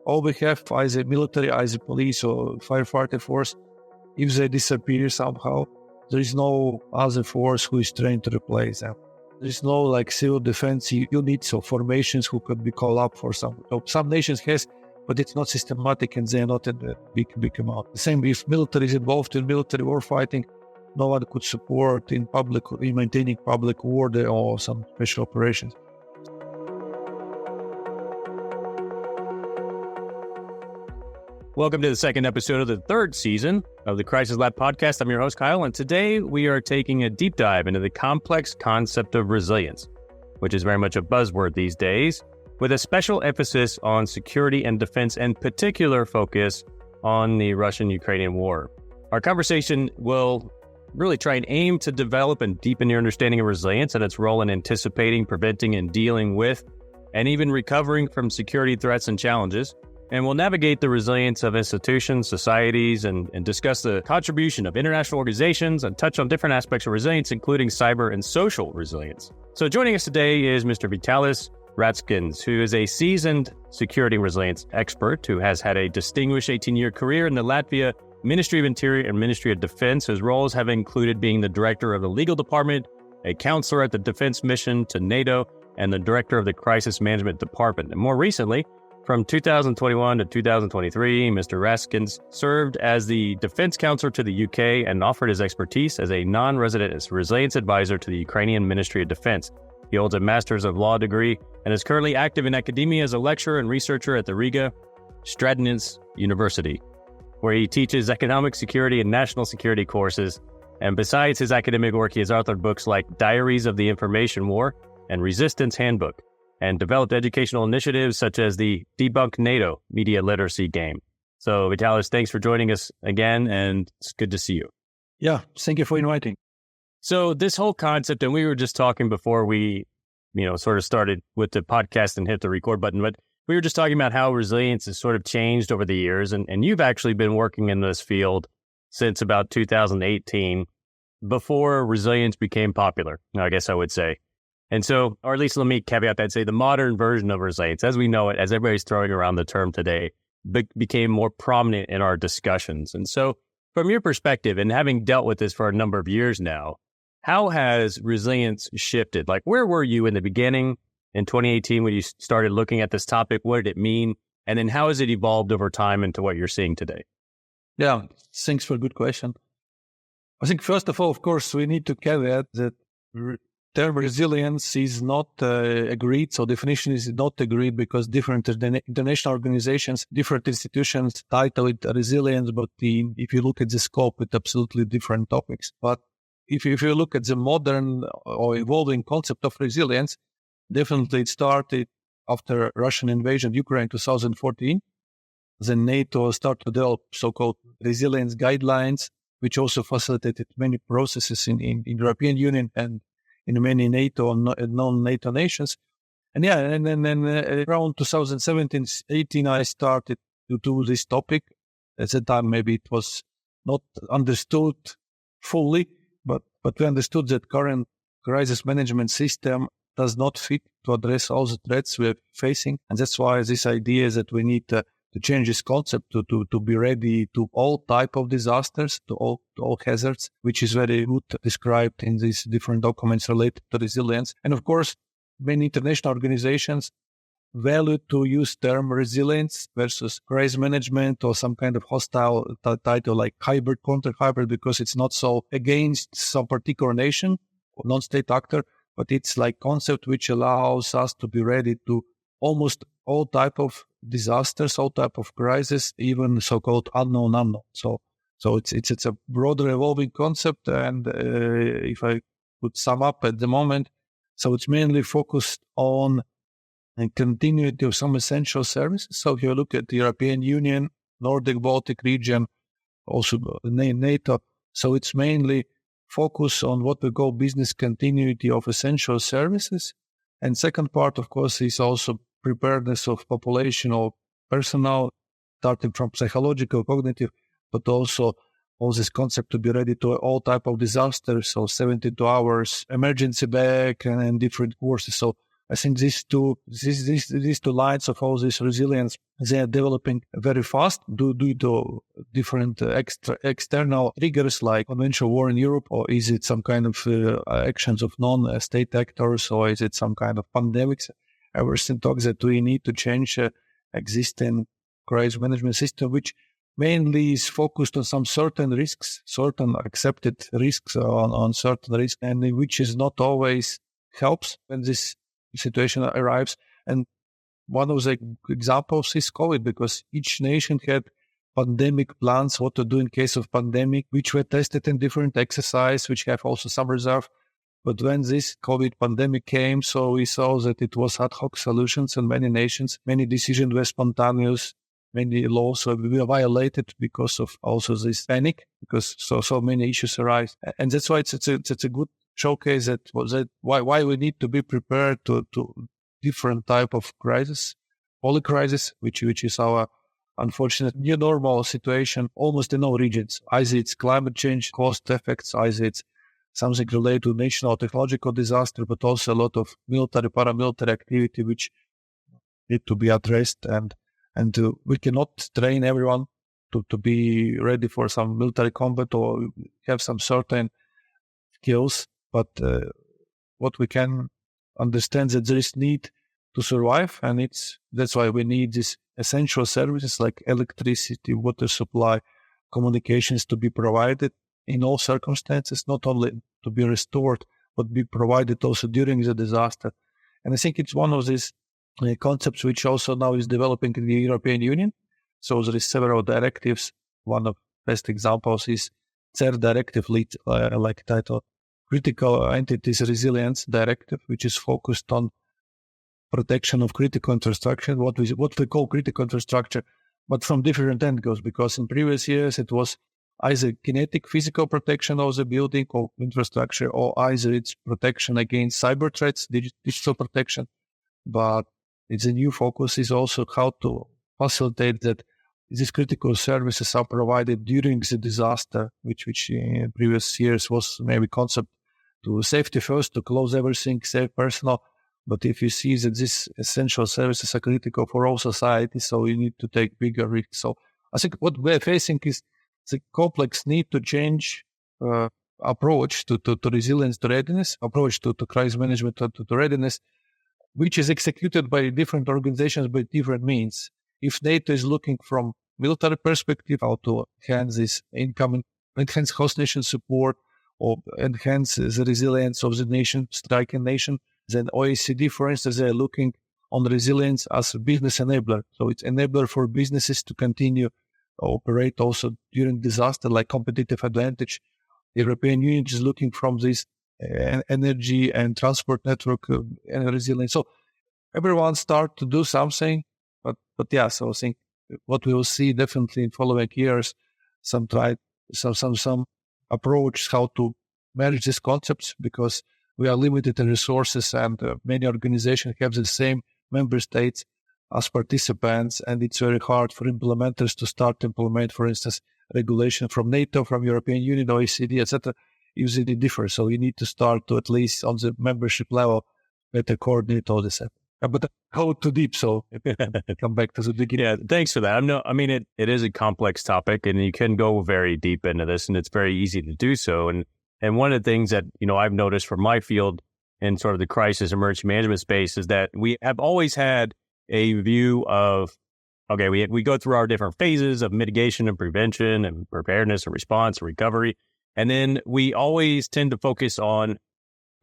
All we have as a military, as a police or firefighter force, if they disappear somehow, there is no other force who is trained to replace them. There is no like civil defense units or formations who could be called up for some. So some nations has, but it's not systematic and they are not in the big amount. The same if military is involved in military war fighting, no one could support in maintaining public order or some special operations. Welcome to the second episode of the third season of the Crisis Lab podcast. I'm your host, Kyle, and today we are taking a deep dive into the complex concept of resilience, which is very much a buzzword these days, with a special emphasis on security and defense and particular focus on the Russian-Ukrainian War. Our conversation will really try and aim to develop and deepen your understanding of resilience and its role in anticipating, preventing, and dealing with, and even recovering from security threats and challenges. And we'll navigate the resilience of institutions, societies, and discuss the contribution of international organizations and touch on different aspects of resilience, including cyber and social resilience. So joining us today is Mr. Vitālijs Rakstiņš, who is a seasoned security resilience expert who has had a distinguished 18-year career in the Latvia Ministry of Interior and Ministry of Defense. His roles have included being the director of the legal department, a counselor at the defense mission to NATO, and the director of the crisis management department. And more recently, from 2021 to 2023, Mr. Rakstins served as the defense counselor to the UK and offered his expertise as a non-resident resilience advisor to the Ukrainian Ministry of Defense. He holds a Master's of Law degree and is currently active in academia as a lecturer and researcher at the Riga Stradins University, where he teaches economic security and national security courses. And besides his academic work, he has authored books like Diaries of the Information War and Resistance Handbook, and developed educational initiatives such as the Debunk NATO media literacy game. So Vitālijs, thanks for joining us again, and it's good to see you. Yeah, thank you for inviting. So this whole concept, and we were just talking before we, sort of started with the podcast and hit the record button, but we were just talking about how resilience has sort of changed over the years, and you've actually been working in this field since about 2018, before resilience became popular, I guess I would say. And so, or at least let me caveat that and say the modern version of resilience, as we know it, as everybody's throwing around the term today, became more prominent in our discussions. And so from your perspective, and having dealt with this for a number of years now, how has resilience shifted? Like, where were you in the beginning in 2018 when you started looking at this topic? What did it mean? And then how has it evolved over time into what you're seeing today? Yeah, thanks for a good question. I think first of all, of course, we need to caveat that term resilience is not agreed, so definition is not agreed because different international organizations, different institutions title it resilience, but if you look at the scope, it's absolutely different topics. But if you look at the modern or evolving concept of resilience, definitely it started after Russian invasion of Ukraine in 2014. Then NATO started to develop so-called resilience guidelines, which also facilitated many processes in European Union and in many NATO and non-NATO nations. And then around 2017-18, I started to do this topic. At that time, maybe it was not understood fully, but we understood that current crisis management system does not fit to address all the threats we are facing. And that's why this idea is that we need to change this concept to be ready to all type of disasters, to all hazards, which is very good described in these different documents related to resilience. And of course, many international organizations value to use term resilience versus crisis management or some kind of hostile title like hybrid, counter-hybrid, because it's not so against some particular nation or non-state actor, but it's like concept which allows us to be ready to almost all type of disasters, all type of crises, even so-called unknown. So it's a broader evolving concept. And if I could sum up at the moment, so it's mainly focused on the continuity of some essential services. So if you look at the European Union, Nordic Baltic region, also NATO, so it's mainly focus on what we call business continuity of essential services. And second part, of course, is also preparedness of population or personnel, starting from psychological, cognitive, but also all this concept to be ready to all type of disasters. So 72 hours emergency back and different courses. So I think these two lines of all this resilience, they are developing very fast due to different external triggers like conventional war in Europe, or is it some kind of actions of non-state actors, or is it some kind of pandemics? Everything talks that we need to change existing crisis management system, which mainly is focused on some certain risks, certain accepted risks on certain risks, and which is not always helps when this situation arrives. And one of the examples is COVID, because each nation had pandemic plans, what to do in case of pandemic, which were tested in different exercise, which have also some reserve. But when this COVID pandemic came, so we saw that it was ad hoc solutions in many nations. Many decisions were spontaneous, many laws were violated because of also this panic, because so many issues arise. And that's why it's a good showcase that why we need to be prepared to different type of crisis, polycrisis, which is our unfortunate new normal situation almost in all regions. Either it's climate change, cost effects, either it's something related to national technological disaster, but also a lot of military, paramilitary activity which need to be addressed, and we cannot train everyone to be ready for some military combat or have some certain skills. But what we can understand that there is need to survive, and that's why we need these essential services like electricity, water supply, communications to be provided in all circumstances, not only to be restored, but be provided also during the disaster. And I think it's one of these concepts which also now is developing in the European Union. So there is several directives. One of the best examples is third directive, like titled Critical Entities Resilience Directive, which is focused on protection of critical infrastructure, what we call critical infrastructure, but from different angles, because in previous years it was either kinetic physical protection of the building or infrastructure, or either it's protection against cyber threats, digital protection. But it's a new focus is also how to facilitate that these critical services are provided during the disaster, which in previous years was maybe concept to safety first, to close everything, save personnel. But if you see that these essential services are critical for all society, so you need to take bigger risks. So I think what we're facing is the complex need to change approach to resilience, to readiness, approach to crisis management, to readiness, which is executed by different organizations by different means. If NATO is looking from military perspective, how to enhance this income, enhance host nation support, or enhance the resilience of the nation, striking nation, then OECD, for instance, they're looking on resilience as a business enabler. So it's enabler for businesses to continue operate also during disaster, like competitive advantage. The European Union is looking from this energy and transport network and resilience. So everyone start to do something, but yeah. So I think what we will see definitely in following years, some approach how to manage these concepts, because we are limited in resources, and many organizations have the same member states as participants, and it's very hard for implementers to start to implement, for instance, regulation from NATO, from European Union, OECD, etc. Usually differ. So you need to start to, at least on the membership level, better coordinate all this. But go too deep, so come back to the beginning. Yeah, thanks for that. It is a complex topic, and you can go very deep into this, and it's very easy to do so. And one of the things that, I've noticed from my field in sort of the crisis emergency management space is that we have always had a view of, okay, we go through our different phases of mitigation and prevention and preparedness and response and recovery. And then we always tend to focus on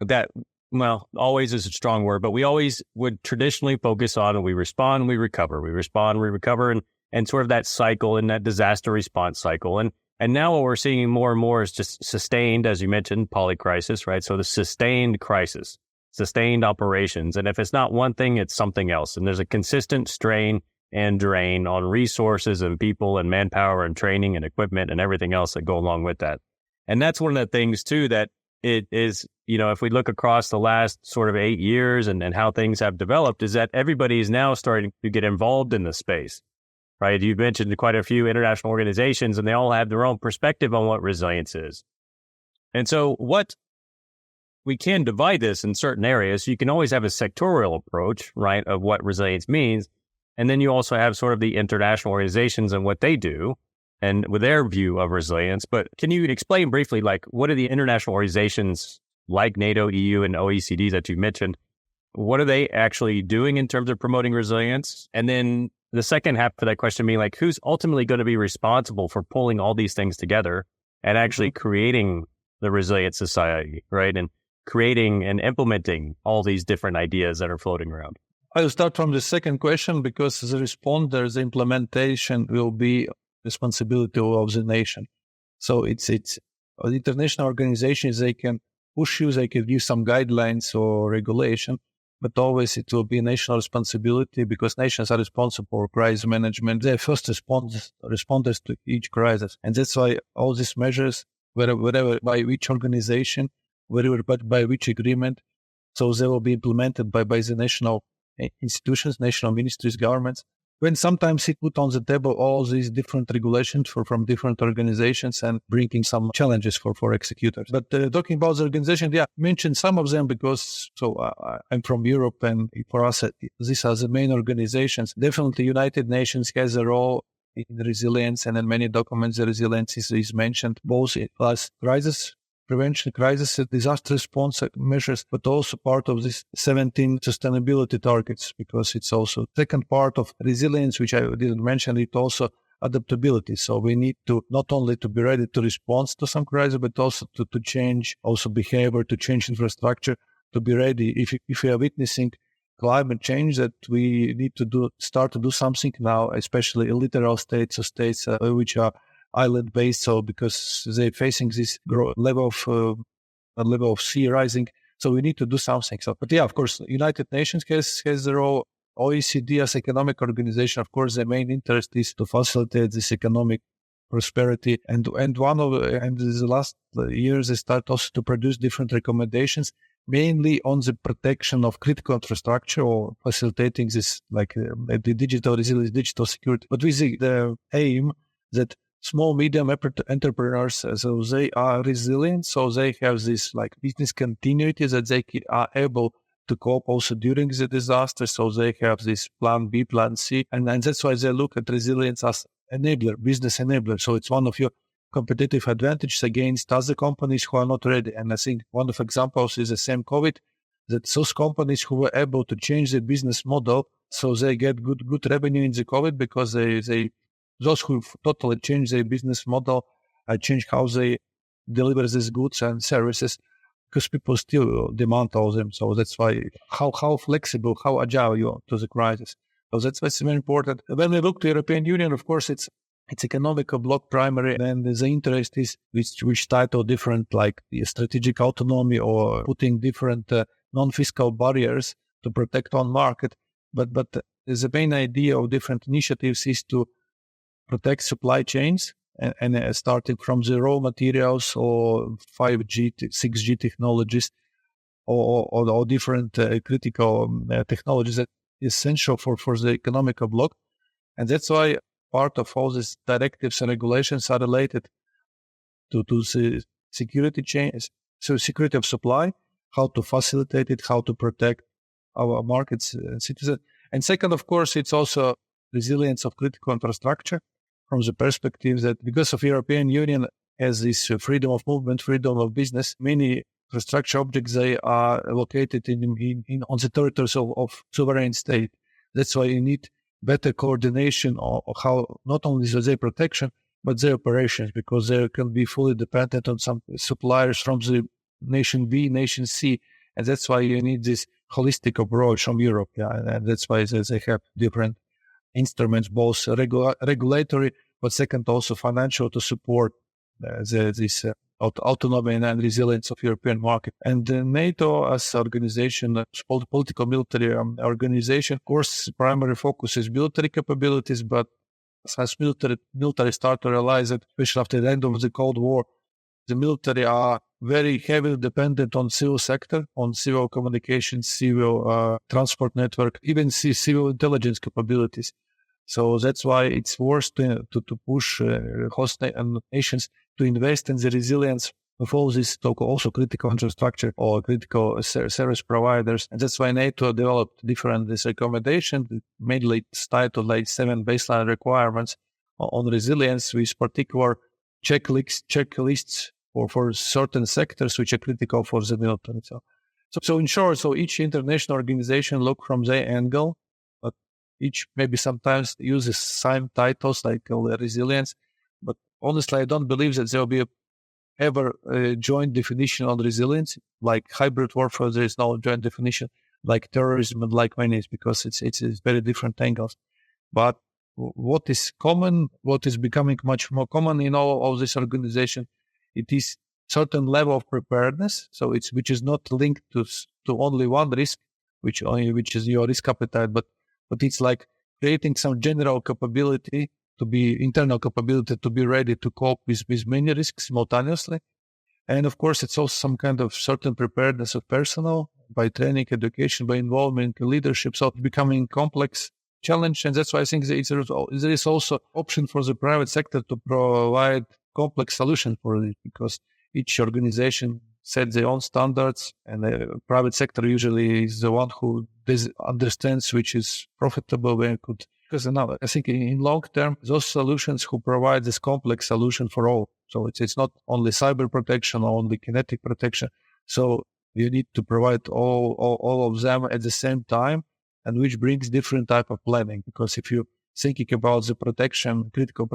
that. Well, always is a strong word, but we always would traditionally focus on we respond, we recover, we respond, we recover, and sort of that cycle and that disaster response cycle. And now what we're seeing more and more is just sustained, as you mentioned, polycrisis, right? So the sustained crisis, sustained operations. And if it's not one thing, it's something else. And there's a consistent strain and drain on resources and people and manpower and training and equipment and everything else that go along with that. And that's one of the things, too, that it is, if we look across the last sort of 8 years and how things have developed, is that everybody is now starting to get involved in the space, right? You've mentioned quite a few international organizations, and they all have their own perspective on what resilience is. And so what we can divide this in certain areas. You can always have a sectorial approach, right, of what resilience means. And then you also have sort of the international organizations and what they do and with their view of resilience. But can you explain briefly, like, what are the international organizations like NATO, EU, and OECD that you mentioned? What are they actually doing in terms of promoting resilience? And then the second half of that question being, like, who's ultimately going to be responsible for pulling all these things together and actually creating the resilient society, right? And creating and implementing all these different ideas that are floating around. I'll start from the second question, because the responder, the implementation will be responsibility of the nation. So it's international organizations, they can push you, they can give some guidelines or regulation, but always it will be national responsibility, because nations are responsible for crisis management. They're first responders to each crisis. And that's why all these measures, wherever by which organization, wherever by which agreement, so they will be implemented by the national institutions, national ministries, governments. When sometimes it put on the table all these different regulations from different organizations and bringing some challenges for executors. But talking about the organization, mention some of them, because I'm from Europe, and for us, these are the main organizations. Definitely United Nations has a role in resilience, and in many documents, the resilience is mentioned, both as crisis prevention, crisis, disaster response measures, but also part of this 17 sustainability targets, because it's also second part of resilience, which I didn't mention, it also adaptability. So we need to not only to be ready to respond to some crisis, but also to change also behavior, to change infrastructure, to be ready. If we are witnessing climate change, that we need to start to do something now, especially in littoral states or states which are island-based, so because they're facing this level of sea rising, so we need to do something. So, but of course, United Nations has their role. OECD as economic organization, of course, their main interest is to facilitate this economic prosperity. And the last years, they start also to produce different recommendations, mainly on the protection of critical infrastructure or facilitating this, like the digital resilience, digital security. But with the aim that small, medium entrepreneurs, so they are resilient, so they have this like business continuity, that they are able to cope also during the disaster. So they have this plan B, plan C, and that's why they look at resilience as enabler, business enabler. So it's one of your competitive advantages against other companies who are not ready. And I think one of examples is the same COVID, that those companies who were able to change their business model, so they get good revenue in the COVID, because those who totally change their business model, change how they deliver these goods and services, because people still demand all of them. So that's why how flexible, how agile you are to the crisis. So that's very important. When we look to European Union, of course, it's economic bloc primary, and the interest is which title different, like the strategic autonomy or putting different non-fiscal barriers to protect on market. But the main idea of different initiatives is to protect supply chains, and starting from the raw materials or 5G, 6G technologies, or different critical technologies that is essential for the economic bloc. And that's why part of all these directives and regulations are related to the security chains, so security of supply, how to facilitate it, how to protect our markets and citizens. And second, of course, it's also resilience of critical infrastructure, from the perspective that because of European Union has this freedom of movement, freedom of business, many infrastructure objects, they are located on the territories of sovereign state. That's why you need better coordination of how not only their protection, but their operations, because they can be fully dependent on some suppliers from the nation B, nation C. And that's why you need this holistic approach from Europe. And that's why they have different instruments, both regulatory, but second also financial, to support this autonomy and resilience of European market. And NATO as organization, political military organization, of course, primary focus is military capabilities, but as military start to realize that, especially after the end of the Cold War, the military are very heavily dependent on civil sector, on civil communications, civil transport network, even civil intelligence capabilities. So that's why it's worth to push host nations to invest in the resilience of all these also critical infrastructure or critical service providers. And that's why NATO developed different recommendations. Mainly it's tied to like 7 baseline requirements on resilience with particular checklists for certain sectors which are critical for the military. So in short, each international organization look from their angle, but each maybe sometimes uses same titles like resilience. But honestly, I don't believe that there will be ever a joint definition on resilience. Like hybrid warfare, there is no joint definition. Like terrorism and like many, because it's very different angles. But what is common, what is becoming much more common in all of this organization, it is certain level of preparedness. So which is not linked to only one risk, which is your risk appetite, but it's like creating some general capability internal capability to be ready to cope with many risks simultaneously. And of course, it's also some kind of certain preparedness of personnel by training, education, by involvement in leadership. So it's becoming complex challenge. And that's why I think there is also option for the private sector to provide complex solution for it, because each organization set their own standards, and the private sector usually is the one who understands which is profitable, where it could. Because now I think in long term, those solutions who provide this complex solution for all. So it's not only cyber protection or only kinetic protection. So you need to provide all of them at the same time, and which brings different type of planning. Because if you thinking about the protection of critical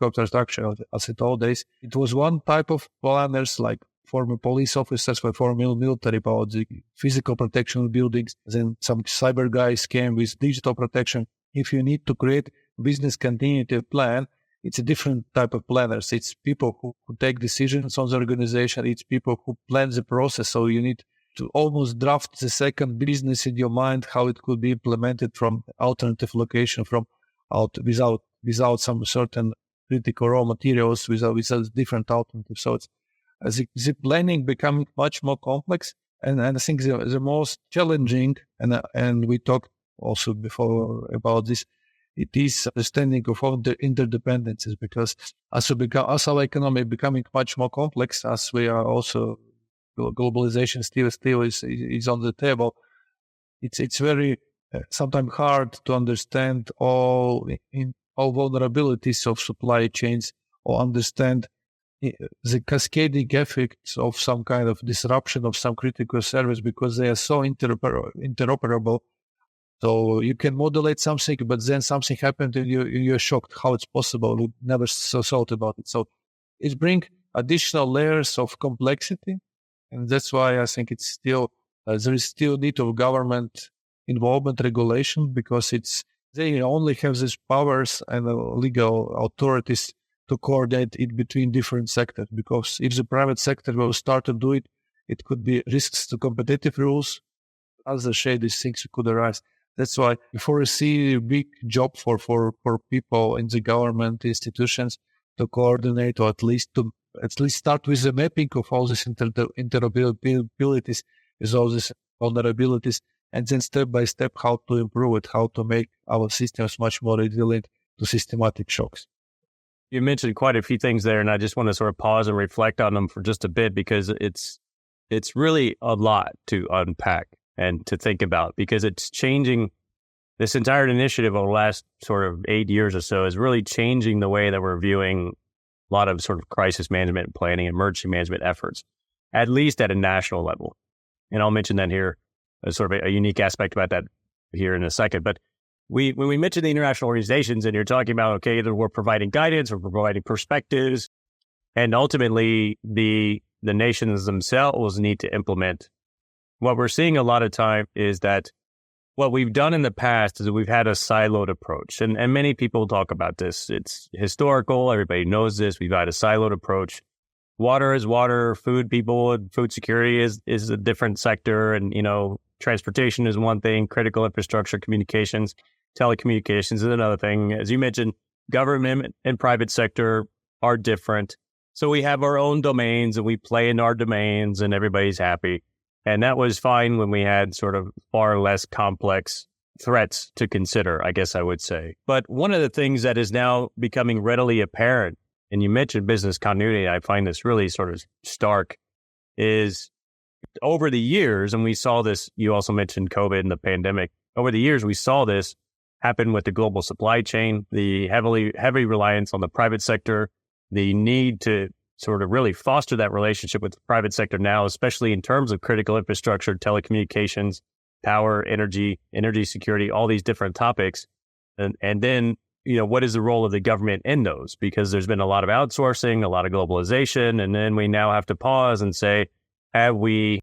infrastructure as in old days, it was one type of planners, like former police officers, former military, about the physical protection of buildings. Then some cyber guys came with digital protection. If you need to create business continuity plan, it's a different type of planners. It's people who take decisions on the organization. It's people who plan the process. So you need to almost draft the second business in your mind, how it could be implemented from alternative location, without some certain critical raw materials, without different alternatives. So it's the planning becoming much more complex. And I think the most challenging, and we talked also before about this, it is understanding of all the interdependencies, because as our economy becoming much more complex, as we are also globalization still is on the table. It's very sometimes hard to understand all vulnerabilities of supply chains, or understand the cascading effects of some kind of disruption of some critical service, because they are so interoperable. So you can modulate something, but then something happened and you're shocked how it's possible. We never thought about it. So it brings additional layers of complexity. And that's why I think it's still, there is still need of government involvement regulation, because they only have these powers and legal authorities to coordinate it between different sectors. Because if the private sector will start to do it, it could be risks to competitive rules. Other shady things could arise. That's why we foresee a big job for people in the government institutions to coordinate, or at least start with the mapping of all these interoperabilities, with all these vulnerabilities, and then step by step how to improve it, how to make our systems much more resilient to systematic shocks. You mentioned quite a few things there, and I just want to sort of pause and reflect on them for just a bit, because it's really a lot to unpack and to think about, because it's changing. This entire initiative over the last sort of 8 years or so is really changing the way that we're viewing a lot of sort of crisis management, planning, emergency management efforts, at least at a national level. And I'll mention that here as sort of a unique aspect about that here in a second. But when we mention the international organizations, and you're talking about, okay, either we're providing guidance or we're providing perspectives, and ultimately the nations themselves need to implement. What we're seeing a lot of time is that what we've done in the past is that we've had a siloed approach. And many people talk about this. It's historical. Everybody knows this. We've had a siloed approach. Water is water. Food security is a different sector. And, transportation is one thing. Critical infrastructure, communications, telecommunications is another thing. As you mentioned, government and private sector are different. So we have our own domains, and we play in our domains, and everybody's happy. And that was fine when we had sort of far less complex threats to consider, I guess I would say. But one of the things that is now becoming readily apparent and you mentioned business continuity, I find this really sort of stark, is over the years, and we saw this, you also mentioned COVID and the pandemic, over the years we saw this happen with the global supply chain, the heavy reliance on the private sector, the need to sort of really foster that relationship with the private sector now, especially in terms of critical infrastructure, telecommunications, power, energy security, all these different topics. And then, what is the role of the government in those? Because there's been a lot of outsourcing, a lot of globalization, and then we now have to pause and say, have we,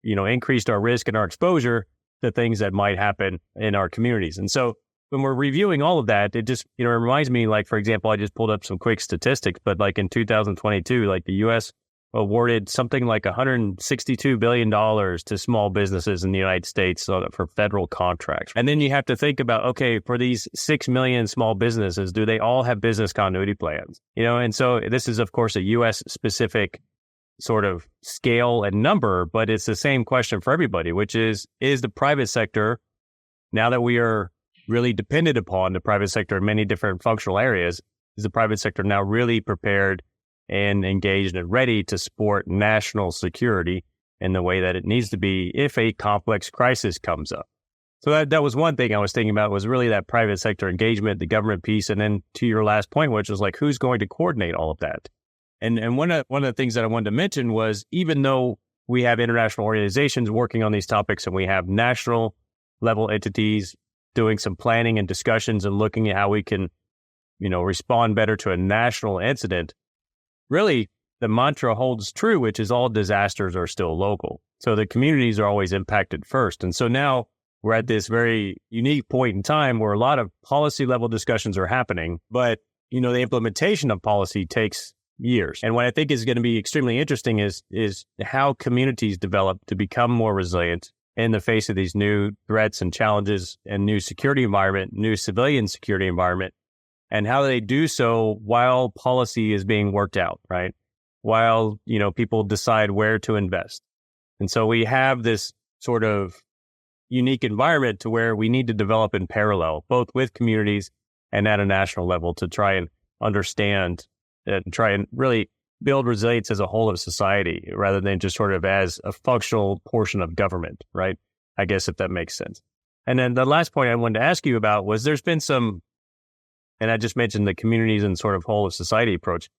increased our risk and our exposure to things that might happen in our communities? And so when we're reviewing all of that, it just, it reminds me, like, for example, I just pulled up some quick statistics, but like in 2022, like the U.S. awarded something like $162 billion to small businesses in the United States for federal contracts. And then you have to think about, okay, for these 6 million small businesses, do they all have business continuity plans? And so this is, of course, a U.S. specific sort of scale and number, but it's the same question for everybody, which is the private sector, now that we are really dependent upon the private sector in many different functional areas, is the private sector now really prepared and engaged and ready to support national security in the way that it needs to be if a complex crisis comes up? So that was one thing I was thinking about, was really that private sector engagement, the government piece. And then to your last point, which was like, who's going to coordinate all of that? And one of the things that I wanted to mention was, even though we have international organizations working on these topics and we have national level entities doing some planning and discussions and looking at how we can, respond better to a national incident, really the mantra holds true, which is all disasters are still local. So the communities are always impacted first. And so now we're at this very unique point in time where a lot of policy level discussions are happening, but, the implementation of policy takes years. And what I think is going to be extremely interesting is how communities develop to become more resilient in the face of these new threats and challenges and new security environment, new civilian security environment, and how they do so while policy is being worked out, right? While, people decide where to invest. And so we have this sort of unique environment to where we need to develop in parallel, both with communities and at a national level, to try and understand and try and really build resilience as a whole of society rather than just sort of as a functional portion of government, right? I guess, if that makes sense. And then the last point I wanted to ask you about was, there's been some, and I just mentioned the communities and sort of whole of society approach,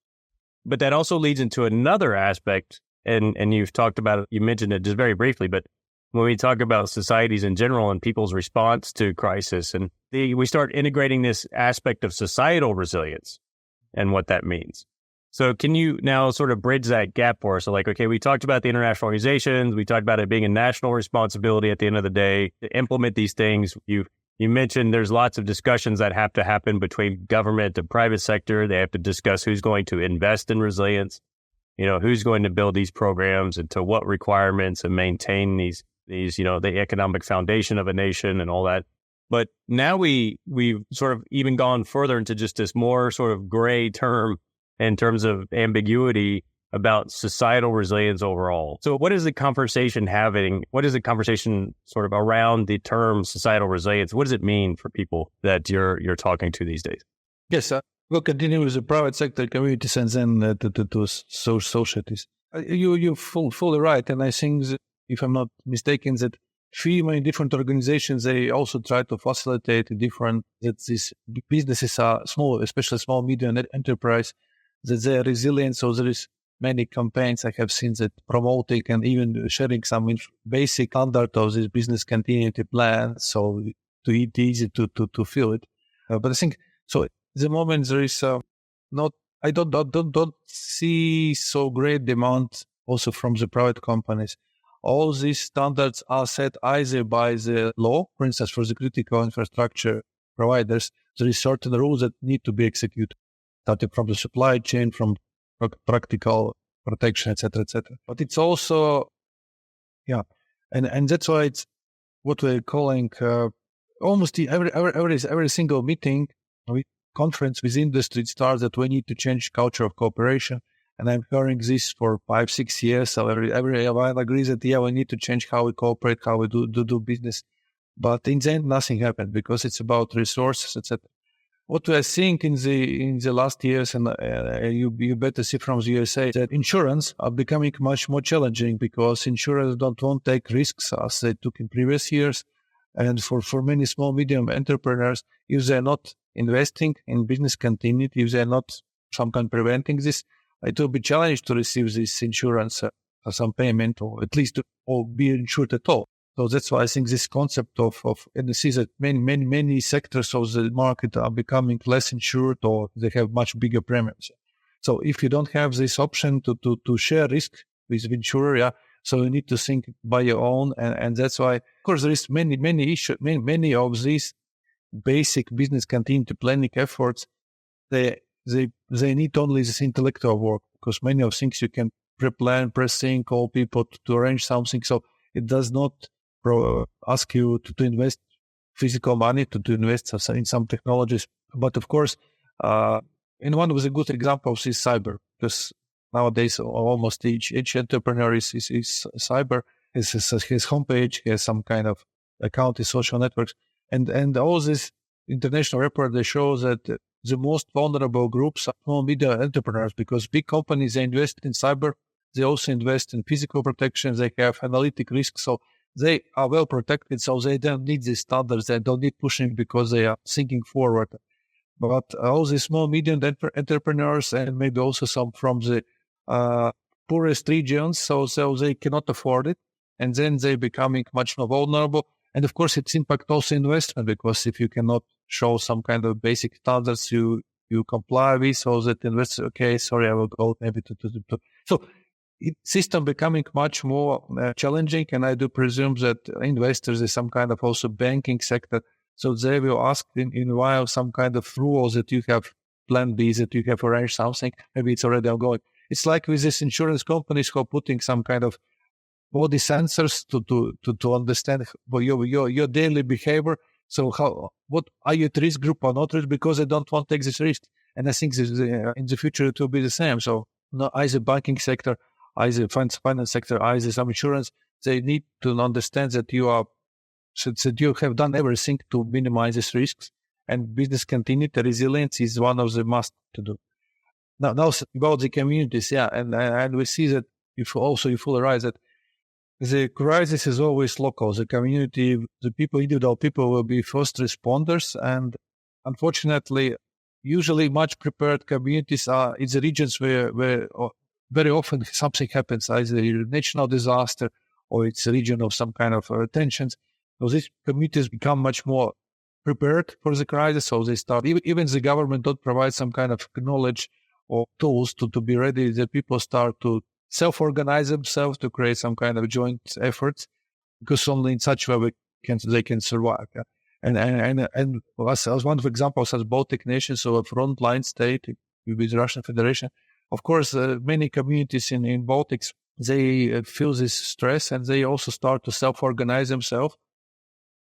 but that also leads into another aspect, and you've talked about it, you mentioned it just very briefly, but when we talk about societies in general and people's response to crisis, and we start integrating this aspect of societal resilience and what that means. So can you now sort of bridge that gap for us? So like, okay, we talked about the international organizations. We talked about it being a national responsibility at the end of the day to implement these things. You mentioned there's lots of discussions that have to happen between government and private sector. They have to discuss who's going to invest in resilience, who's going to build these programs and to what requirements, and maintain these, the economic foundation of a nation and all that. But now we've sort of even gone further into just this more sort of gray term in terms of ambiguity about societal resilience overall. So what is the conversation having? What is the conversation sort of around the term societal resilience? What does it mean for people that you're talking to these days? Yes, we'll continue with the private sector, communities, and then to societies. You're fully right. And I think that, if I'm not mistaken, that many different organizations, they also try to facilitate that these businesses are small, especially small, medium enterprise, that they are resilient. So there is many campaigns I have seen that promoting and even sharing some basic standard of this business continuity plan, so to it easy to feel it. But I think so. At the moment there is I don't see so great demand also from the private companies. All these standards are set either by the law, for instance, for the critical infrastructure providers, there is certain rules that need to be executed, starting from the supply chain, from practical protection, etc., etc. But it's also, and that's why it's what we're calling almost every single meeting, conference with industry, it starts that we need to change culture of cooperation. And I'm hearing this for 5-6 years. So everyone agrees that, we need to change how we cooperate, how we do business. But in the end, nothing happened because it's about resources, etc. what we are seeing in the last years, and you better see from the USA, that insurance are becoming much more challenging because insurers don't want to take risks as they took in previous years. And for many small, medium entrepreneurs, if they're not investing in business continuity, if they're not some kind of preventing this, it will be challenged to receive this insurance or some payment, or at least or be insured at all. So that's why I think this concept of and I see that many sectors of the market are becoming less insured, or they have much bigger premiums. So if you don't have this option to share risk with the insurer, yeah, so you need to think by your own, and that's why, of course, there is many issues, many of these basic business continuity planning efforts. They need only this intellectual work, because many of things you can pre-plan, pressing, call people to arrange something. So it does not ask you to invest physical money, to invest in some technologies. But of course, and one was a good example is cyber, because nowadays almost each entrepreneur is cyber, his homepage, has some kind of account in social networks, and all this international report, they show that the most vulnerable groups are small medium entrepreneurs, because big companies, they invest in cyber, they also invest in physical protection, they have analytic risk, so they are well protected, so they don't need these standards, they don't need pushing because they are thinking forward. But all these small, medium entrepreneurs, and maybe also some from the poorest regions, so they cannot afford it, and then they becoming much more vulnerable. And of course, it's impact also investment, because if you cannot show some kind of basic standards you comply with, so that investors, okay, sorry, I will go maybe to. So system becoming much more challenging, and I do presume that investors is some kind of also banking sector, so they will ask in a while some kind of rules that you have plan B, that you have arranged something, maybe it's already ongoing. It's like with these insurance companies who are putting some kind of body sensors to understand your daily behavior. So what are you at risk group or not risk, because they don't want to take this risk. And I think this, in the future it will be the same. So either banking sector, either finance sector, either some insurance, they need to understand that you have done everything to minimize these risks, and business continuity resilience is one of the must to do. Now about the communities, yeah, and we see that you fully right that the crisis is always local. The community, the people, individual people will be first responders, and unfortunately, usually much prepared communities are in the regions where very often something happens, either a national disaster or it's a region of some kind of tensions. So these communities become much more prepared for the crisis. So they start, even the government don't provide some kind of knowledge or tools to be ready. The people start to self-organize themselves to create some kind of joint efforts, because only in such way they can survive. Yeah? And as one of examples, as Baltic nations, so a frontline state with Russian Federation, of course, many communities in Baltics, they feel this stress, and they also start to self-organize themselves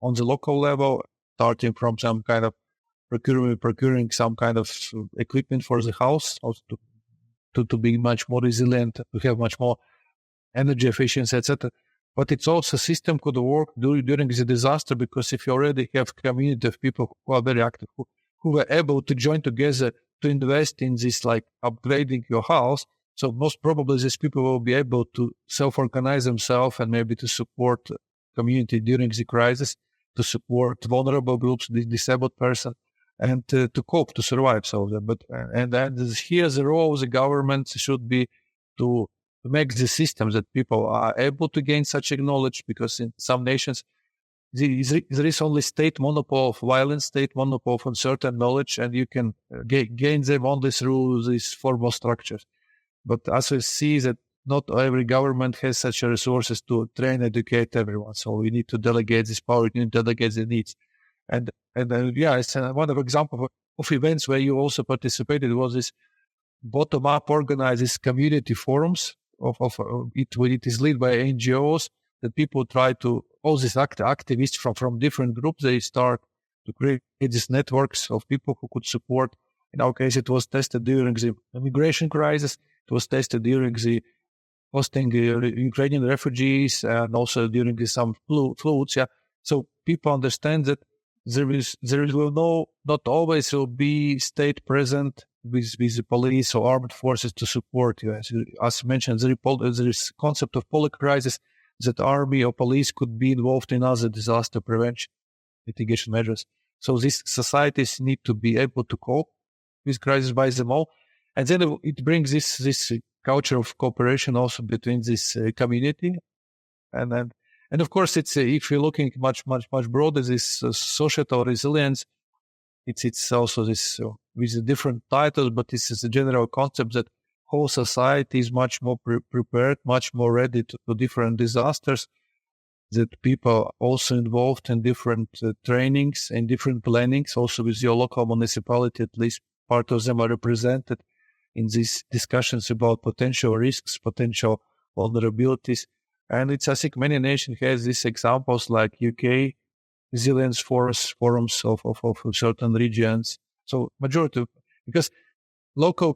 on the local level, starting from some kind of procuring some kind of equipment for the house, also to be much more resilient, to have much more energy efficiency, etc. But it's also system could work during the disaster, because if you already have community of people who are very active, who were able to join together to invest in this, like upgrading your house, so most probably these people will be able to self-organize themselves and maybe to support community during the crisis, to support vulnerable groups, the disabled person, and to cope, to survive. So, and here the role of the government should be to make the systems that people are able to gain such a knowledge, because in some nations there is only state monopoly of violence, state monopoly of certain knowledge, and you can gain them only through these formal structures. But as we see that not every government has such resources to train, educate everyone. So we need to delegate this power, we need to delegate the needs. And it's one of example of events where you also participated was this bottom-up organized community forums it is led by NGOs, that people try to, all these activists from different groups, they start to create these networks of people who could support. In our case, it was tested during the immigration crisis. It was tested during the hosting Ukrainian refugees, and also during some floods. Yeah. So people understand that not always will be state present with the police or armed forces to support you. As mentioned, there is concept of polycrisis, that army or police could be involved in other disaster prevention mitigation measures. So these societies need to be able to cope with crisis by them all. And then it brings this culture of cooperation also between this community. And of course, it's if you're looking much broader, this societal resilience, it's also this with different titles, but this is a general concept that whole society is much more prepared, much more ready to different disasters, that people are also involved in different trainings and different plannings. Also with your local municipality, at least part of them are represented in these discussions about potential risks, potential vulnerabilities. And I think many nations have these examples like UK, resilience forums of certain regions. So majority, because local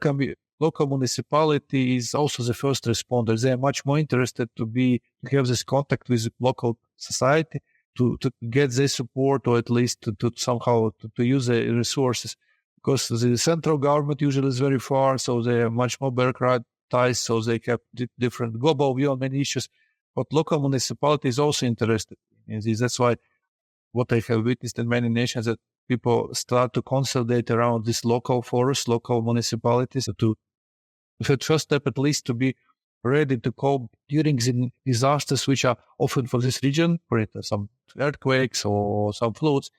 municipality is also the first responder. They are much more interested to have this contact with the local society, to get their support, or at least to somehow to use the resources, because the central government usually is very far, so they are much more bureaucratized, so they have different global view on many issues. But local municipality is also interested in this. That's why what I have witnessed in many nations, that people start to consolidate around these local forests, local municipalities, to the first step at least to be ready to cope during the disasters which are often for this region, for instance, some earthquakes or some floods.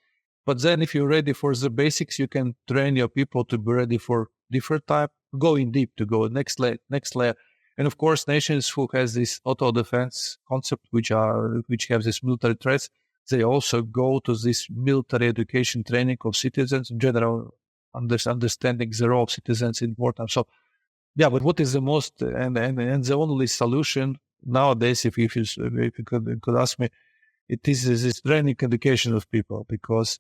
But then if you're ready for the basics, you can train your people to be ready for different type, going deep, to go next layer. And of course, nations who has this auto defense concept, which have this military threats, they also go to this military education training of citizens in general, understanding the role of citizens is important. So, yeah, but what is the most and the only solution nowadays, if you could ask me, it is this training education of people, because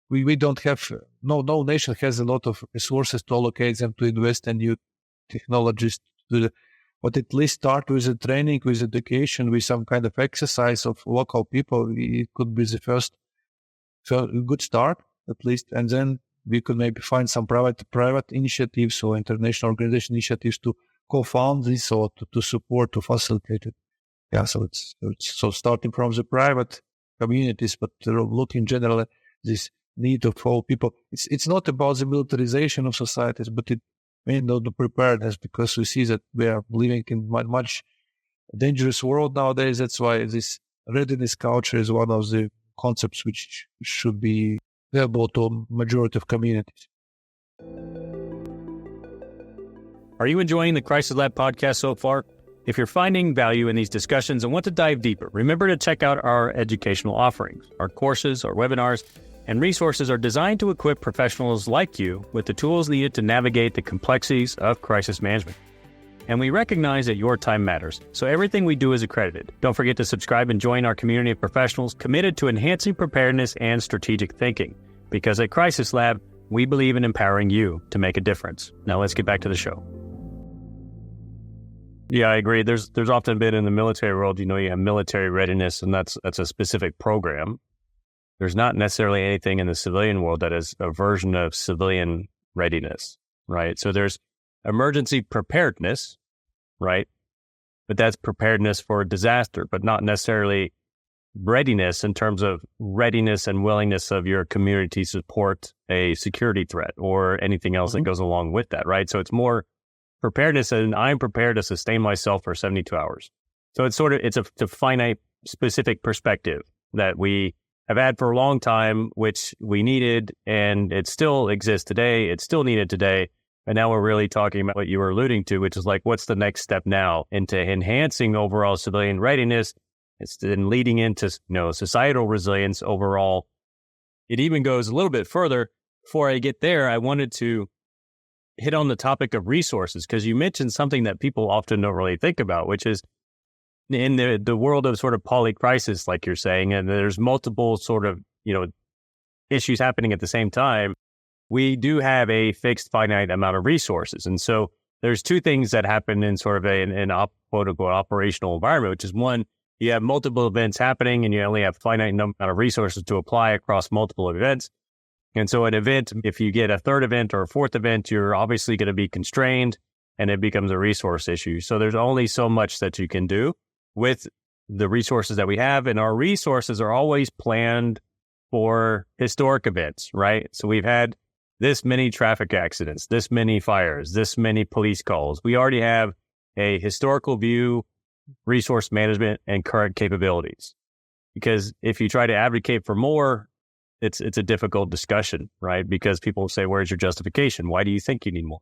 we don't have, no nation has a lot of resources to allocate them to invest in new technologies, but at least start with the training, with education, with some kind of exercise of local people. It could be the first good start, at least. And then we could maybe find some private initiatives or international organization initiatives to co-found this or to support, to facilitate it. Yeah, so it's starting from the private communities, but looking generally this need of all people. It's not about the militarization of societies, but the preparedness, because we see that we are living in much dangerous world nowadays. That's why this readiness culture is one of the concepts which should be available to a majority of communities. Are you enjoying the Crisis Lab podcast so far? If you're finding value in these discussions and want to dive deeper, remember to check out our educational offerings. Our courses, our webinars, and resources are designed to equip professionals like you with the tools needed to navigate the complexities of crisis management. And we recognize that your time matters, so everything we do is accredited. Don't forget to subscribe and join our community of professionals committed to enhancing preparedness and strategic thinking. Because at Crisis Lab, we believe in empowering you to make a difference. Now let's get back to the show. Yeah, I agree. There's often been in the military world, you have military readiness, and that's a specific program. There's not necessarily anything in the civilian world that is a version of civilian readiness, right? So there's emergency preparedness, right? But that's preparedness for a disaster, but not necessarily readiness in terms of readiness and willingness of your community to support a security threat or anything else that goes along with that, right? So it's more preparedness, and I'm prepared to sustain myself for 72 hours. So it's a finite, specific perspective that we have had for a long time, which we needed, and it still exists today. It's still needed today. And now we're really talking about what you were alluding to, which is like, what's the next step now into enhancing overall civilian readiness? It's then leading into, societal resilience overall. It even goes a little bit further. Before I get there, I wanted to hit on the topic of resources, because you mentioned something that people often don't really think about, which is in the world of sort of polycrisis, like you're saying, and there's multiple sort of, issues happening at the same time. We do have a fixed finite amount of resources. And so there's two things that happen in sort of an quote unquote operational environment, which is one, you have multiple events happening and you only have finite amount of resources to apply across multiple events. And so an event, if you get a third event or a fourth event, you're obviously going to be constrained and it becomes a resource issue. So there's only so much that you can do with the resources that we have. And our resources are always planned for historic events, right? So we've had this many traffic accidents, this many fires, this many police calls. We already have a historical view, resource management, and current capabilities. Because if you try to advocate for more, it's a difficult discussion, right? Because people say, where's your justification? Why do you think you need more?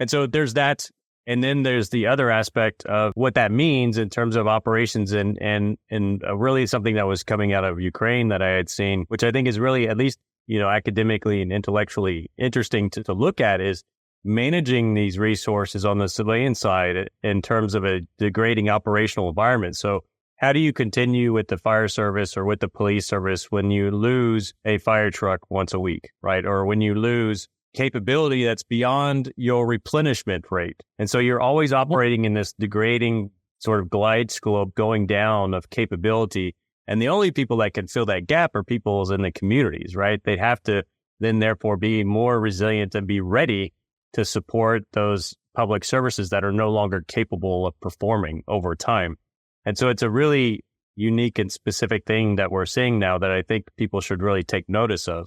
And so there's that. And then there's the other aspect of what that means in terms of operations and really something that was coming out of Ukraine that I had seen, which I think is really, at least, academically and intellectually interesting to look at, is managing these resources on the civilian side in terms of a degrading operational environment. So how do you continue with the fire service or with the police service when you lose a fire truck once a week, right? Or when you lose capability that's beyond your replenishment rate. And so you're always operating in this degrading sort of glide slope going down of capability. And the only people that can fill that gap are people in the communities, right? They'd have to then therefore be more resilient and be ready to support those public services that are no longer capable of performing over time. And so it's a really unique and specific thing that we're seeing now that I think people should really take notice of.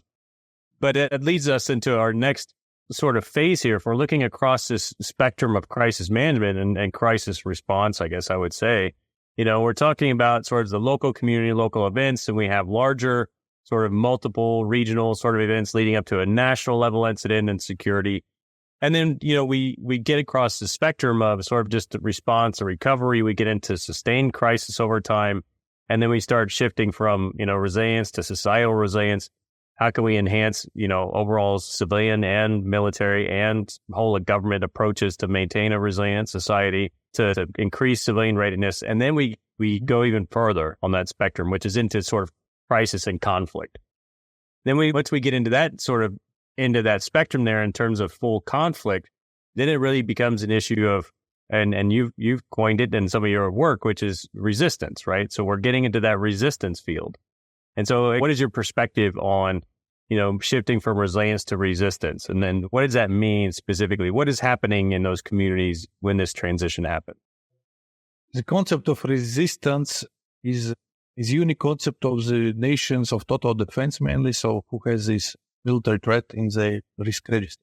But it leads us into our next sort of phase here. If we're looking across this spectrum of crisis management and crisis response, I guess I would say, we're talking about sort of the local community, local events, and we have larger sort of multiple regional sort of events leading up to a national level incident and security. And then, we get across the spectrum of sort of just response or recovery. We get into sustained crisis over time. And then we start shifting from, resilience to societal resilience. How can we enhance, overall civilian and military and whole of government approaches to maintain a resilient society, to increase civilian readiness? And then we go even further on that spectrum, which is into sort of crisis and conflict. Then once we get into that sort of into that spectrum there in terms of full conflict, then it really becomes an issue of, and you've coined it in some of your work, which is resistance, right? So we're getting into that resistance field. And so what is your perspective on, shifting from resilience to resistance? And then what does that mean specifically? What is happening in those communities when this transition happens? The concept of resistance is unique concept of the nations of total defense mainly, so who has this military threat in the risk register.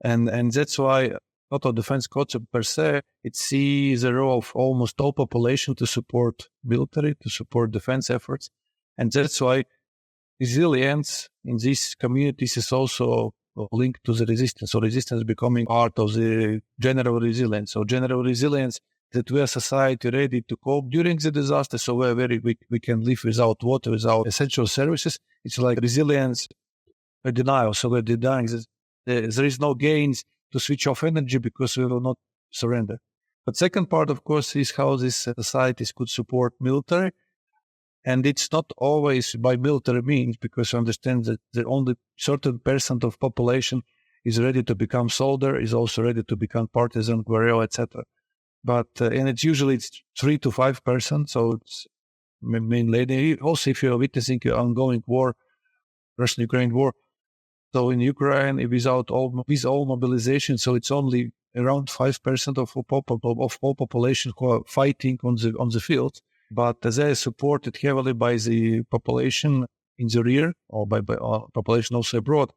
And that's why total defense concept per se, it sees the role of almost all population to support military, to support defense efforts. And that's why resilience in these communities is also linked to the resistance. So resistance becoming part of the general resilience. So general resilience that we are society ready to cope during the disaster. So we can live without water, without essential services. It's like resilience denial. So we're denying that there is no gains to switch off energy because we will not surrender. But second part, of course, is how these societies could support military. And it's not always by military means, because you understand that the only certain percent of population is ready to become soldier, is also ready to become partisan, guerrilla, etc. But and it's usually 3 to 5%. So it's mainly also if you're witnessing an ongoing war, Russo-Ukrainian War. So in Ukraine, with all mobilization, so it's only around 5% of all population who are fighting on the field. But they are supported heavily by the population in the rear, or by population also abroad.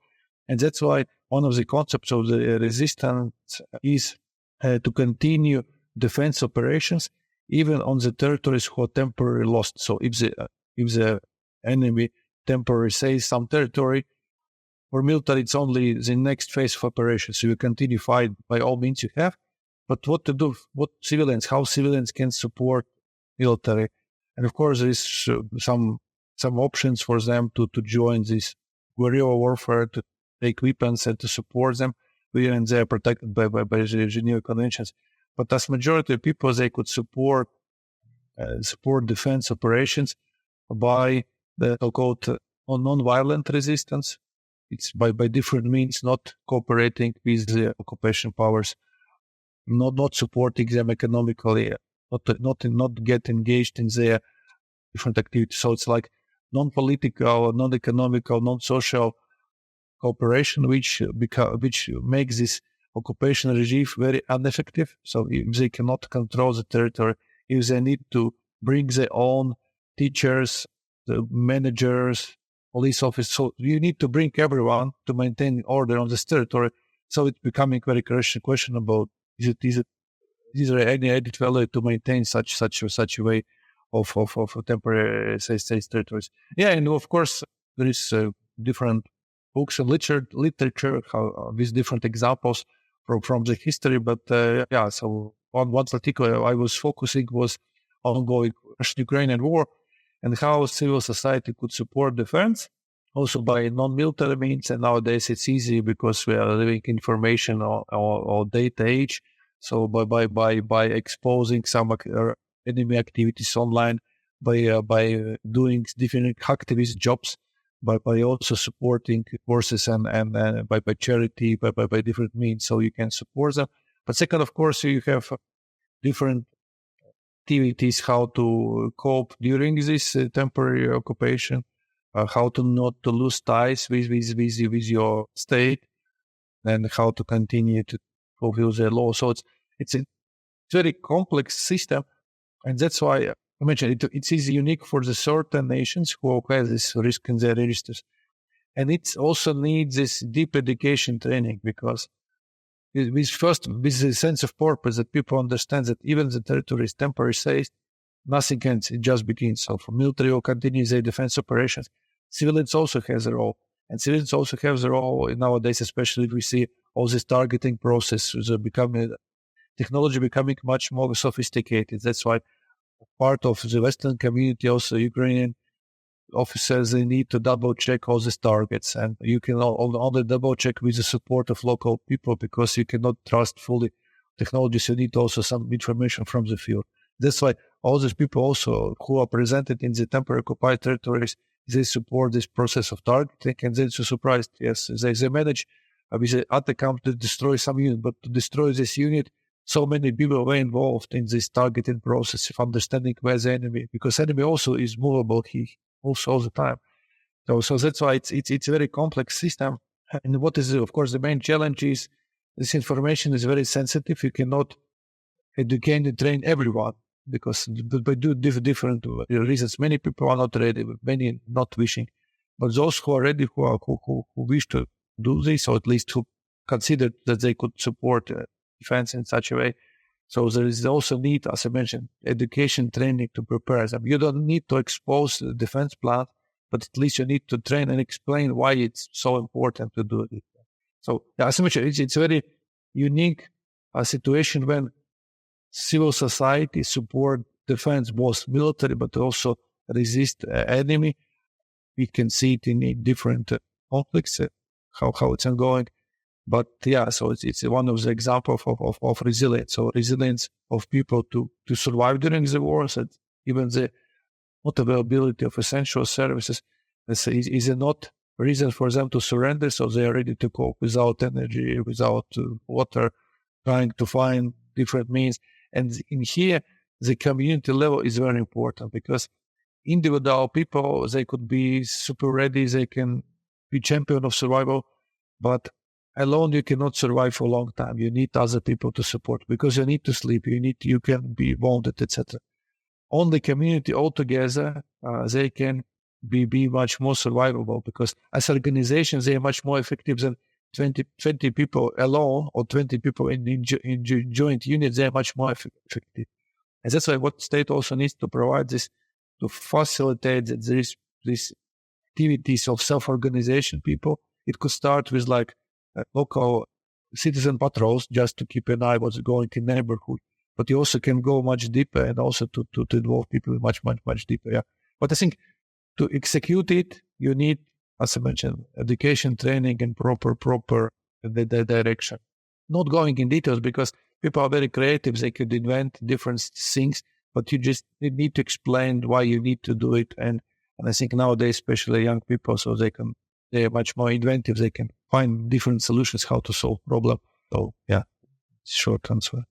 And that's why one of the concepts of the resistance is to continue defense operations, even on the territories who are temporarily lost. So if the enemy temporarily saves some territory, for military, it's only the next phase of operations. So you continue fight by all means you have. But what to do? How civilians can support military? And of course, there is some options for them to join this guerrilla warfare, to take weapons and to support them. And they are protected by the Geneva Conventions. But as majority of people, they could support defense operations by the so-called nonviolent resistance. It's by different means, not cooperating with the occupation powers, not supporting them economically, not get engaged in their different activities. So it's like non-political, non-economical, non-social cooperation, which makes this occupation regime very ineffective. So if they cannot control the territory, if they need to bring their own teachers, the managers, police officers, so you need to bring everyone to maintain order on this territory. So it's becoming very questionable. Is there any added value to maintain such a way of temporary state territories? Yeah, and of course there is different books and literature with different examples from the history. But so one particular I was focusing was ongoing Russo-Ukrainian War and how civil society could support defense, also by non-military means. And nowadays it's easy because we are living information or data age. So by exposing some enemy activities online, by doing different activist jobs, by also supporting courses and by charity, by different means, so you can support them. But second, of course, you have different activities how to cope during this temporary occupation, how to not to lose ties with your state, and how to continue to fulfill the law. So it's a very complex system, and that's why I mentioned it is unique for the certain nations who have this risk in their registers. And it also needs this deep education training, because with the sense of purpose that people understand that even the territory is temporary safe, nothing ends, it just begins. So for military will continue their defense operations. Civilians also has a role. And civilians also have the role nowadays, especially if we see all this targeting process, technology becoming much more sophisticated. That's why part of the Western community, also Ukrainian officers, they need to double check all these targets. And you can only double check with the support of local people, because you cannot trust fully technologies. You need also some information from the field. That's why all these people also who are presented in the temporary occupied territories, they support this process of targeting. And then so surprised, yes, they manage with the ATACAM to destroy some unit, but to destroy this unit, so many people were involved in this targeting process of understanding where the enemy, because enemy also is movable. He moves all the time. So that's why it's a very complex system. And what is, of course, the main challenge is this information is very sensitive. You cannot educate and train everyone, because by different reasons, many people are not ready, many not wishing. But those who are ready, who wish to do this, or at least who consider that they could support defense in such a way. So there is also need, as I mentioned, education training to prepare them. You don't need to expose the defense plan, but at least you need to train and explain why it's so important to do it. So as I mentioned, it's a very unique situation when civil society support defense, both military but also resist enemy. We can see it in different conflicts, how it's ongoing. But so it's one of the examples of resilience. So resilience of people to survive during the wars, and even the not availability of essential services is not reason for them to surrender. So they are ready to cope without energy, without water, trying to find different means. And in here, the community level is very important, because individual people, they could be super ready, they can be champion of survival, but alone you cannot survive for a long time. You need other people to support, because you need to sleep, you can be wounded, etc. Only community altogether, they can be much more survivable, because as organizations, they are much more effective than 20 people alone, or 20 people in joint units. They are much more effective. And that's why what state also needs to provide this, to facilitate that there is these activities of self-organization people. It could start with like local citizen patrols, just to keep an eye what's going in neighborhood. But you also can go much deeper, and also to involve people much deeper. Yeah. But I think to execute it, you need, as I mentioned, education, training, and proper the direction. Not going in details, because people are very creative. They could invent different things, but you need to explain why you need to do it. And I think nowadays, especially young people, so they are much more inventive. They can find different solutions how to solve problem. So short answer.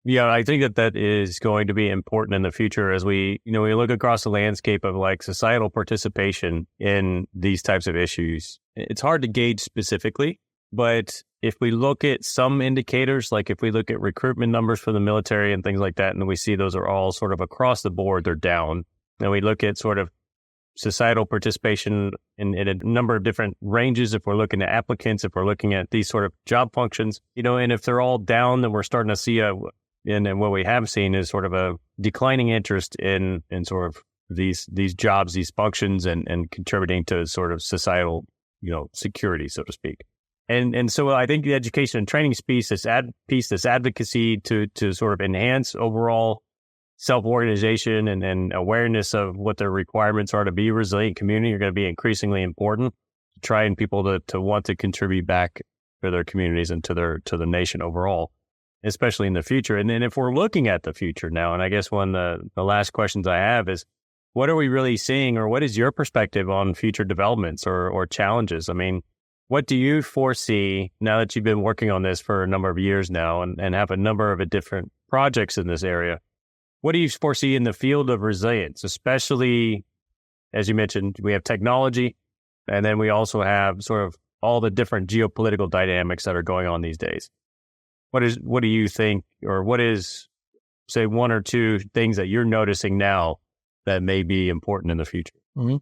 Yeah, I think that is going to be important in the future as we look across the landscape of like societal participation in these types of issues. It's hard to gauge specifically, but if we look at some indicators, like if we look at recruitment numbers for the military and things like that, and we see those are all sort of across the board, they're down. And we look at sort of societal participation in a number of different ranges. If we're looking at applicants, if we're looking at these sort of job functions, and if they're all down, then we're starting to see and what we have seen is sort of a declining interest in sort of these jobs, these functions, and contributing to sort of societal, security, so to speak. And so I think the education and training piece, this advocacy to sort of enhance overall self-organization and awareness of what their requirements are to be a resilient community are going to be increasingly important to try and people to want to contribute back to their communities and to the nation overall, especially in the future. And then if we're looking at the future now, and I guess one of the last questions I have is, what are we really seeing, or what is your perspective on future developments or challenges? I mean, what do you foresee now that you've been working on this for a number of years now and have a number of different projects in this area? What do you foresee in the field of resilience, especially, as you mentioned, we have technology, and then we also have sort of all the different geopolitical dynamics that are going on these days. What do you think, or what is, say, one or two things that you're noticing now that may be important in the future? Mm-hmm.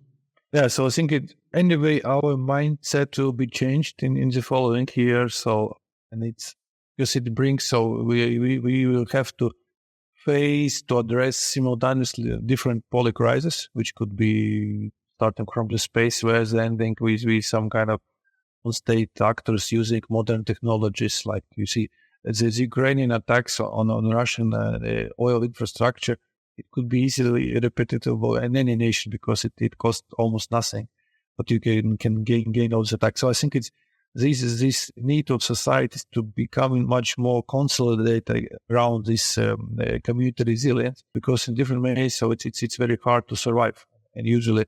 Yeah, so I think anyway, our mindset will be changed in the following year. So, and it's because it brings, so we will have to address simultaneously different poly crises, which could be starting from the space where ending with some kind of state actors using modern technologies, like you see the Ukrainian attacks on Russian oil infrastructure. It could be easily repetitive in any nation because it costs almost nothing, but you can gain those attacks. So I think it's this need of societies to become much more consolidated around this community resilience, because in different ways, so it's very hard to survive. And usually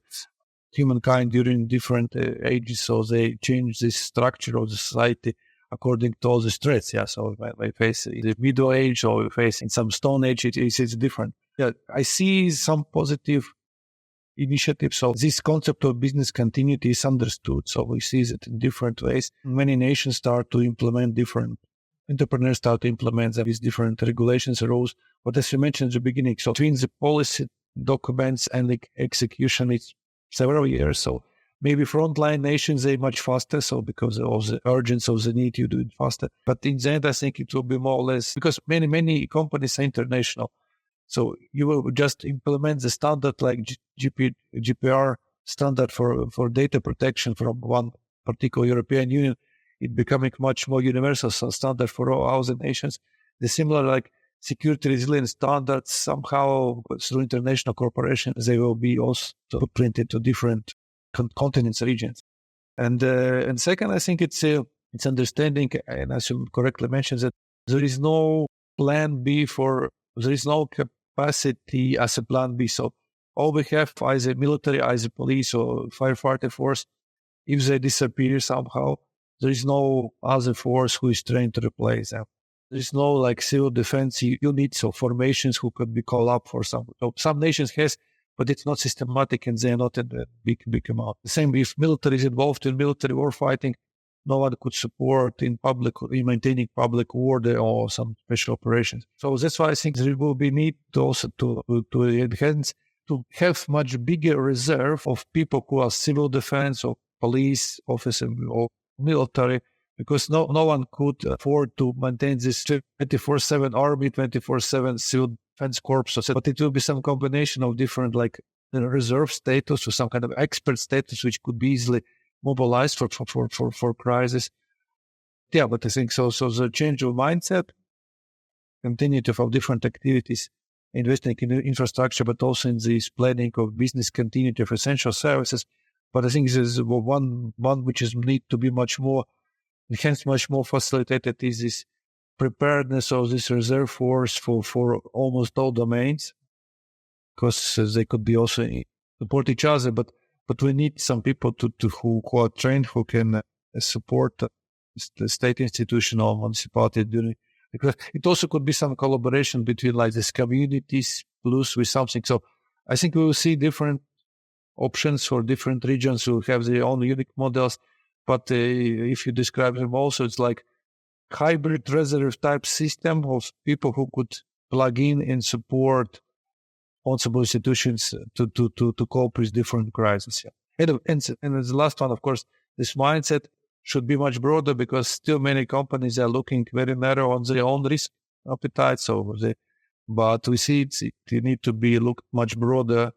humankind during different ages, so they change this structure of the society according to all the threats. Yeah, so we face in the middle age, or we face in some stone age, it's different. Yeah, I see some positive initiatives. So this concept of business continuity is understood. So we see it in different ways. Many nations start to implement different, entrepreneurs start to implement these different regulations, rules. But as you mentioned at the beginning, so between the policy documents and the execution, it's several years. So maybe frontline nations, they're much faster. So because of the urgency of the need, to do it faster. But in the end, I think it will be more or less, because many companies are international. So you will just implement the standard like GDPR standard for data protection from one particular European Union. It becoming much more universal standard for all other nations. The similar like security resilience standards somehow through international corporations, they will be also printed to different continents, regions. And second, I think it's understanding, and as you correctly mentioned, that there is no plan B there is no capacity as a plan B. So all we have as a military, as a police or firefighter force, if they disappear somehow, there is no other force who is trained to replace them. There is no like civil defense units or formations who could be called up for some. So some nations has, but it's not systematic and they're not in a big amount. The same if military is involved in military war fighting, no one could support in maintaining public order or some special operations. So that's why I think there will be need also to enhance, to have much bigger reserve of people who are civil defense or police officer or military, because no one could afford to maintain this 24/7 army, 24/7 civil defense corps. But it will be some combination of different like reserve status or some kind of expert status, which could be easily mobilized for crisis. Yeah, but I think so the change of mindset, continuity of different activities, investing in infrastructure, but also in this planning of business continuity of essential services. But I think this is one which is need to be much more enhanced, much more facilitated, is this preparedness of this reserve force for almost all domains, because they could be also support each other, but we need some people who are trained, who can support the state institution or municipality during because it also could be some collaboration between like these communities plus with something. So I think we will see different options for different regions who have their own unique models. But if you describe them also, it's like hybrid reserve type system of people who could plug in and support responsible institutions to cope with different crises. Yeah. And the last one, of course, this mindset should be much broader because still many companies are looking very narrow on their own risk appetite. But we see you need to be looked much broader.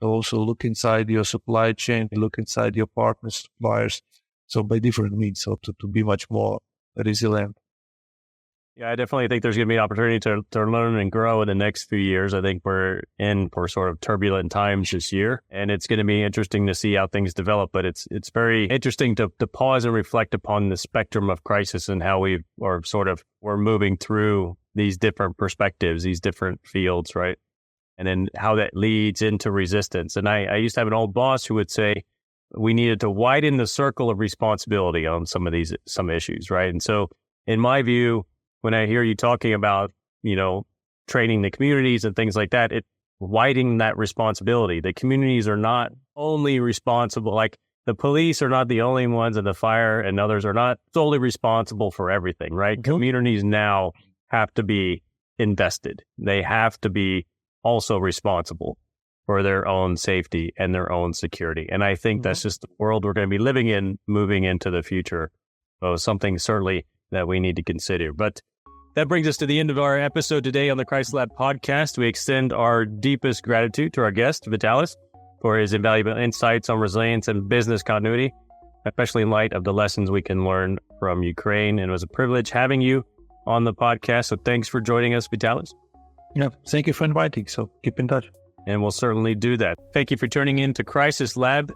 Also look inside your supply chain, look inside your partners, suppliers. So by different means, so to be much more resilient. Yeah, I definitely think there's going to be an opportunity to learn and grow in the next few years. I think we're in for sort of turbulent times this year, and it's going to be interesting to see how things develop. But it's very interesting to pause and reflect upon the spectrum of crisis and how we're moving through these different perspectives, these different fields, right? And then how that leads into resistance. And I used to have an old boss who would say we needed to widen the circle of responsibility on some issues, right? And so in my view, when I hear you talking about, training the communities and things like that, it widening that responsibility. The communities are not only responsible, like the police are not the only ones, and the fire and others are not solely responsible for everything, right? Mm-hmm. Communities now have to be invested. They have to be also responsible for their own safety and their own security. And I think that's just the world we're going to be living in, moving into the future. So something certainly that we need to consider. But that brings us to the end of our episode today on the Crisis Lab podcast. We extend our deepest gratitude to our guest, Vitālijs, for his invaluable insights on resilience and business continuity, especially in light of the lessons we can learn from Ukraine. And it was a privilege having you on the podcast. So thanks for joining us, Vitālijs. Yeah, thank you for inviting. So keep in touch. And we'll certainly do that. Thank you for tuning in to Crisis Lab.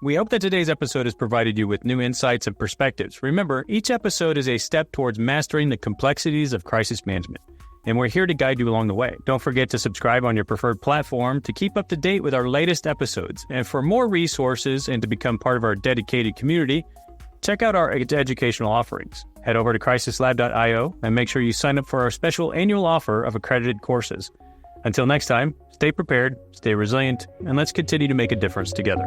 We hope that today's episode has provided you with new insights and perspectives. Remember, each episode is a step towards mastering the complexities of crisis management, and we're here to guide you along the way. Don't forget to subscribe on your preferred platform to keep up to date with our latest episodes. And for more resources and to become part of our dedicated community, check out our educational offerings. Head over to crisislab.io and make sure you sign up for our special annual offer of accredited courses. Until next time, stay prepared, stay resilient, and let's continue to make a difference together.